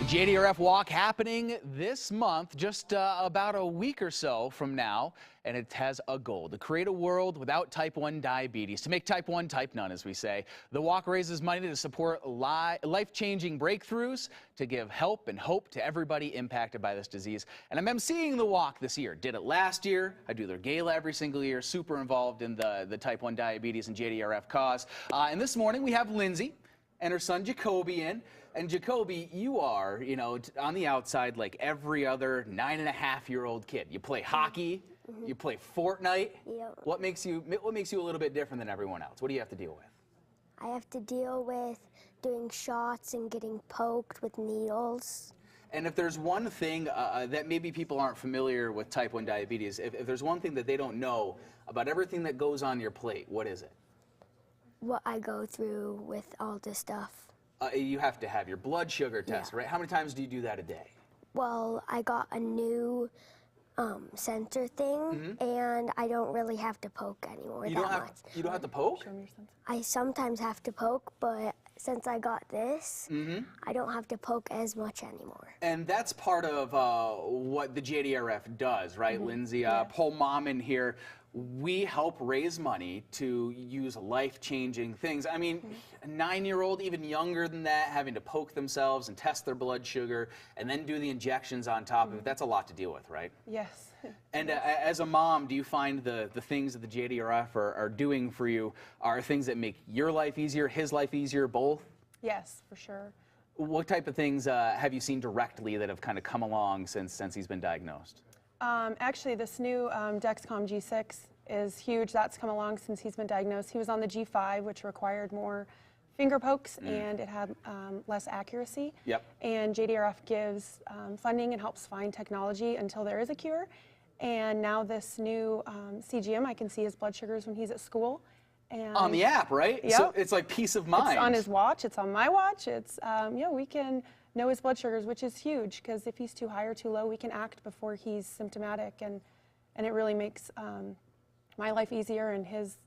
JDRF Walk happening this month, just about a week or so from now, and it has a goal to create a world without type 1 diabetes, to make type 1 type none, as we say. The walk raises money to support life-changing breakthroughs, to give help and hope to everybody impacted by this disease. And I'm emceeing the walk this year. Did it last year. I do their gala every single year. Super involved in the type 1 diabetes and JDRF cause. And this morning we have Lindsay and her son Jacoby in. And Jacoby, you are, on the outside like every other 9.5-year-old kid. You play hockey, you play Fortnite. Yep. What makes you a little bit different than everyone else? What do you have to deal with? I have to deal with doing shots and getting poked with needles. And if there's one thing that maybe people aren't familiar with type 1 diabetes, if there's one thing that they don't know about everything that goes on your plate, what is it? What I go through with all this stuff. You have to have your blood sugar test, right? How many times do you do that a day? Well, I got a new sensor thing, and I don't really have to poke anymore that much. You don't have to poke? Show me your sensor. I sometimes have to poke, but since I got this, I don't have to poke as much anymore. And that's part of what the JDRF does, right, Lindsay? Whole mom in here. We help raise money to use life-changing things. I mean, a 9-year-old, even younger than that, having to poke themselves and test their blood sugar and then do the injections on top of it, that's a lot to deal with, right? Yes. And as a mom, do you find the things that the JDRF are doing for you are things that make your life easier, his life easier, both? Yes, for sure. What type of things have you seen directly that have kind of come along since he's been diagnosed? Actually, this new Dexcom G6 is huge. That's come along since he's been diagnosed. He was on the G5, which required more finger pokes, and it had less accuracy. Yep. And JDRF gives funding and helps find technology until there is a cure. And now this new CGM, I can see his blood sugars when he's at school. And on the app, right? Yep. So it's like peace of mind. It's on his watch. It's on my watch. It's, we can know his blood sugars, which is huge, because if he's too high or too low, we can act before he's symptomatic, and it really makes my life easier and his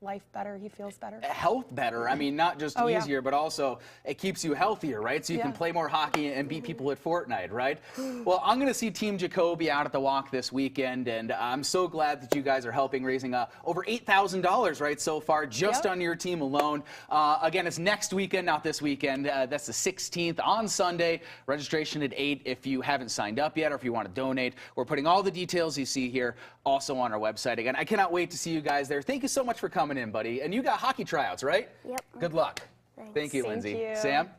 life better. He feels better. Health better. I mean, not just easier, but also it keeps you healthier, right? So you can play more hockey and beat people at Fortnite, right? Well, I'm going to see Team Jacoby out at the walk this weekend, and I'm so glad that you guys are helping, raising over $8,000, right, so far, just on your team alone. Again, it's next weekend, not this weekend. That's the 16th on Sunday. Registration at 8 if you haven't signed up yet or if you want to donate. We're putting all the details you see here also on our website. Again, I cannot wait to see you guys there. Thank you so much for coming in, buddy. And you got hockey tryouts, right? Yep. Good luck. Thanks. Thank you, Lindsay. Thank you. Sam?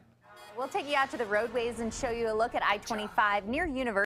We'll take you out to the roadways and show you a look at I-25 near University.